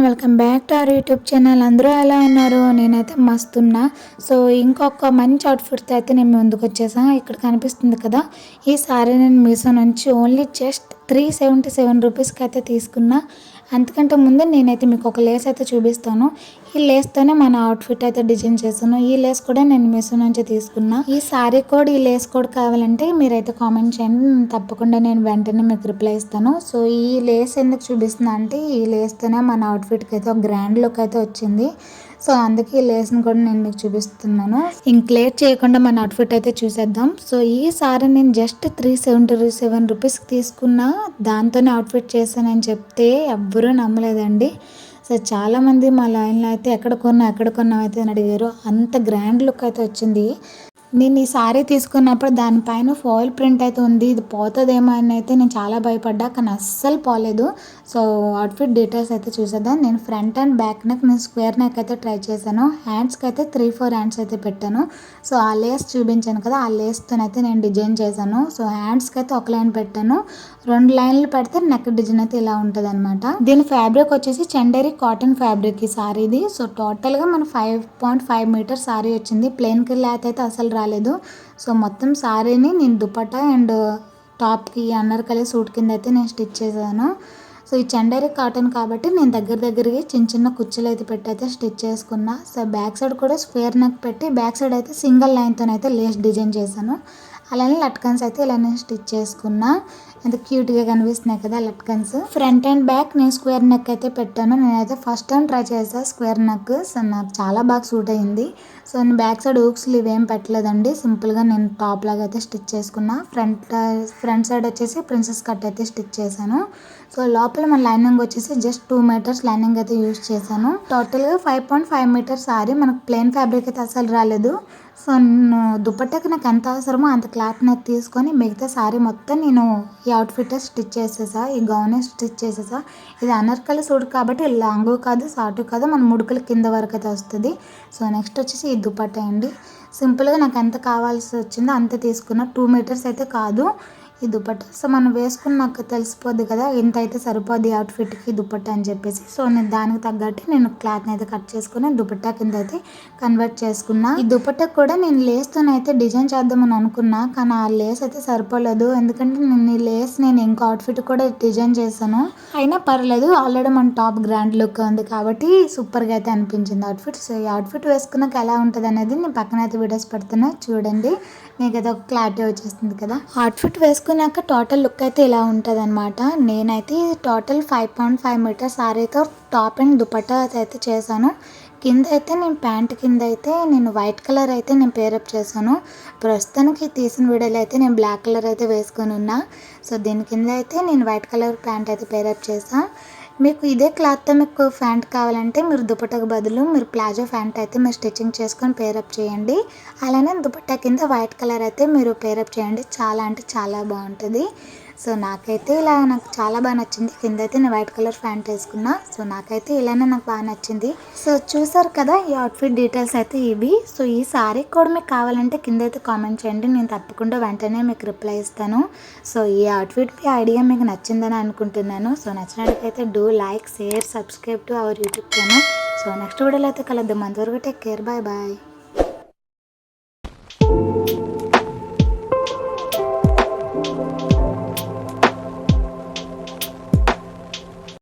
Welcome back to our YouTube channel. అందరూ ఎలా ఉన్నారు? నేనైతే మస్తున్నా. సో ఇంకొక మంచి అవుట్ఫిట్తో అయితే నేను ముందుకు వచ్చేసాను. ఇక్కడ కనిపిస్తుంది కదా, ఈ సారీ నేను మీషో నుంచి ఓన్లీ జస్ట్ 377 రూపీస్కి అయితే తీసుకున్నా. అంతకంటే ముందు నేనైతే మీకు ఒక లేస్ అయితే చూపిస్తాను. ఈ లేస్తోనే మన అవుట్ఫిట్ అయితే డిజైన్ చేశాను. ఈ లేస్ కూడా నేను మీషో నుంచి తీసుకున్నా. ఈ సారీ కోడ్, ఈ లేస్ కోడ్ కావాలంటే మీరైతే కామెంట్ చేయండి, తప్పకుండా నేను వెంటనే మీకు రిప్లై ఇస్తాను. సో ఈ లేస్ ఎందుకు చూపిస్తున్నా అంటే, ఈ లేస్తోనే మన అవుట్ఫిట్కి అయితే ఒక గ్రాండ్ లుక్ అయితే వచ్చింది. సో అందుకే ఈ లేస్ని కూడా నేను మీకు చూపిస్తున్నాను. ఇంక లేట్ చేయకుండా మన అవుట్ఫిట్ అయితే చూసేద్దాం. సో ఈ సారీ నేను జస్ట్ 377 రూపీస్కి తీసుకున్నా, దాంతోనే అవుట్ఫిట్ చేశానని చెప్తే ఎవ్వరూ నమ్మలేదండి. సో చాలామంది మా లైన్లో అయితే ఎక్కడ కొన్నావు అయితే అని అడిగారు. అంత గ్రాండ్ లుక్ అయితే వచ్చింది. నేను ఈ సారీ తీసుకున్నప్పుడు దానిపైన ఫాయిల్ ప్రింట్ అయితే ఉంది, ఇది పోతుందేమో అని అయితే నేను చాలా భయపడ్డా, కానీ అస్సలు పోలేదు. సో అవుట్ఫిట్ డీటెయిల్స్ అయితే చూసేద్దాం. నేను ఫ్రంట్ అండ్ బ్యాక్ నెక్ నేను స్క్వేర్ నెక్ అయితే ట్రై చేశాను. హ్యాండ్స్కి అయితే 3-4 హ్యాండ్స్ అయితే పెట్టాను. సో ఆ లేస్ చూపించాను కదా, ఆ లేస్తోనైతే నేను డిజైన్ చేశాను. సో హ్యాండ్స్కి అయితే ఒక లైన్ పెట్టాను, 2 లైన్లు పెడితే నెక్ డిజైన్ అయితే ఇలా ఉంటుంది అనమాట. దీని ఫ్యాబ్రిక్ వచ్చేసి చందేరి కాటన్ ఫ్యాబ్రిక్ ఈ సారీది. సో టోటల్గా మన 5.5 మీటర్ సారీ వచ్చింది. ప్లెయిన్ క్లాత్ అయితే అసలు రాలేదు. సో మొత్తం సారీని నేను దుపట్టా అండ్ టాప్కి అన్నర్కలి సూట్ కింద అయితే నేను స్టిచ్ చేశాను. సో ఈ చందేరి కాటన్ కాబట్టి నేను దగ్గరికి చిన్న కుచ్చులు అయితే పెట్టి అయితే స్టిచ్ చేసుకున్నా. సో బ్యాక్ సైడ్ కూడా స్క్వేర్ నెక్ పెట్టి బ్యాక్ సైడ్ అయితే సింగిల్ లైన్తోనైతే లేస్ డిజైన్ చేశాను. అలానే లట్కన్స్ అయితే ఇలా నేను స్టిచ్ చేసుకున్నా. ఎంత క్యూట్గా కనిపిస్తున్నాయి కదా లట్కన్స్. ఫ్రంట్ అండ్ బ్యాక్ నేను స్క్వేర్ నెక్ అయితే పెట్టాను. నేనైతే ఫస్ట్ టైం ట్రై చేశాను స్క్వేర్ నెక్. సో నాకు చాలా బాగా సూట్ అయింది. సో నేను బ్యాక్ సైడ్ హూక్స్లు ఇవేం పెట్టలేదండి, సింపుల్గా నేను టాప్ లాగా అయితే స్టిచ్ చేసుకున్నా. ఫ్రంట్ సైడ్ వచ్చేసి ప్రిన్సెస్ కట్ అయితే స్టిచ్ చేశాను. సో లోపల మన లైనింగ్ వచ్చేసి జస్ట్ 2 మీటర్స్ లైనింగ్ అయితే యూజ్ చేశాను. టోటల్గా 5.5 మీటర్స్ సారీ. మనకు ప్లెయిన్ ఫ్యాబ్రిక్ అయితే అసలు రాలేదు. సో నేను దుపట్టాకి నాకు ఎంత అవసరమో అంత క్లాత్ని అయితే తీసుకొని మిగతా సారీ మొత్తం నేను ఈ అవుట్ఫిట్ స్టిచ్ చేసేసా, ఈ గౌన్ స్టిచ్ చేసేసా. ఇది అనార్కలి సూట్ కాబట్టి లాంగ్ కాదు షార్ట్ కాదు, మన ముడుకుల కింద వరకు అయితే వస్తుంది. సో నెక్స్ట్ వచ్చేసి ఈ దుపట్టా అండి. సింపుల్గా నాకు ఎంత కావాల్సి వచ్చిందో అంత తీసుకున్నా. 2 మీటర్స్ అయితే కాదు ఈ దుపట్టా. సో మనం వేసుకున్నాక తెలిసిపోద్ది కదా ఎంత అయితే సరిపోద్ది అవుట్ఫిట్కి దుపట్టా అని చెప్పేసి. సో నేను దానికి తగ్గట్టు నేను క్లాత్ని అయితే కట్ చేసుకుని దుపట్టా కింద అయితే కన్వర్ట్ చేసుకున్నా. ఈ దుపట్టా కూడా నేను లేస్తోనైతే డిజైన్ చేద్దామని అనుకున్నా, కానీ ఆ లేస్ అయితే సరిపోలేదు. ఎందుకంటే నేను ఈ లేస్ నేను ఇంకో అవుట్ఫిట్ కూడా డిజైన్ చేశాను, అయినా పర్లేదు. ఆల్రెడీ మన టాప్ గ్రాండ్ లుక్ ఉంది కాబట్టి సూపర్గా అయితే అనిపించింది అవుట్ఫిట్. సో ఈ అవుట్ఫిట్ వేసుకున్నాక ఎలా ఉంటుంది అనేది నేను పక్కన అయితే వీడియోస్ పెడుతున్నా, చూడండి. మీకు అయితే ఒక క్లారిటీ వచ్చేస్తుంది కదా. అవుట్ఫిట్ వేసుకున్నాక టోటల్ లుక్ అయితే ఇలా ఉంటుంది అనమాట. నేనైతే టోటల్ 5.5 మీటర్స్ సారీతో టాప్ అండ్ దుపట్టా అయితే చేశాను. కింద అయితే నేను ప్యాంట్ కింద అయితే నేను వైట్ కలర్ అయితే నేను పేరప్ చేశాను. ప్రస్తుతానికి తీసిన వీడియోలో అయితే నేను బ్లాక్ కలర్ అయితే వేసుకొని ఉన్నా. సో దీని కింద అయితే నేను వైట్ కలర్ ప్యాంట్ అయితే పేరప్ చేశాను. మీకు ఇదే క్లాత్తో మీకు ప్యాంట్ కావాలంటే మీరు దుపట్టాకు బదులు మీరు ప్లాజో ప్యాంట్ అయితే మీరు స్టిచ్చింగ్ చేసుకొని పేరప్ చేయండి. అలానే దుపట్టా కింద వైట్ కలర్ అయితే మీరు పేరప్ చేయండి. చాలా అంటే చాలా బాగుంటుంది. సో నాకైతే ఇలా నాకు చాలా బాగా నచ్చింది. కింద అయితే నేను వైట్ కలర్ ప్యాంట్ వేసుకున్నా. సో నాకైతే ఇలానే నాకు బాగా నచ్చింది. సో చూసారు కదా ఈ అవుట్ఫిట్ డీటెయిల్స్ అయితే ఇవి. సో ఈ సారీ కూడా మీకు కావాలంటే కింద అయితే కామెంట్ చేయండి, నేను తప్పకుండా వెంటనే మీకు రిప్లై ఇస్తాను. సో ఈ అవుట్ఫిట్ ఐడియా మీకు నచ్చిందని అనుకుంటున్నాను. సో నచ్చినట్లయితే do like, share, subscribe to our YouTube channel. So next వీడియోలో అయితే కలుద్దాం. అంతవరకు టేక్ కేర్, బాయ్ బాయ్.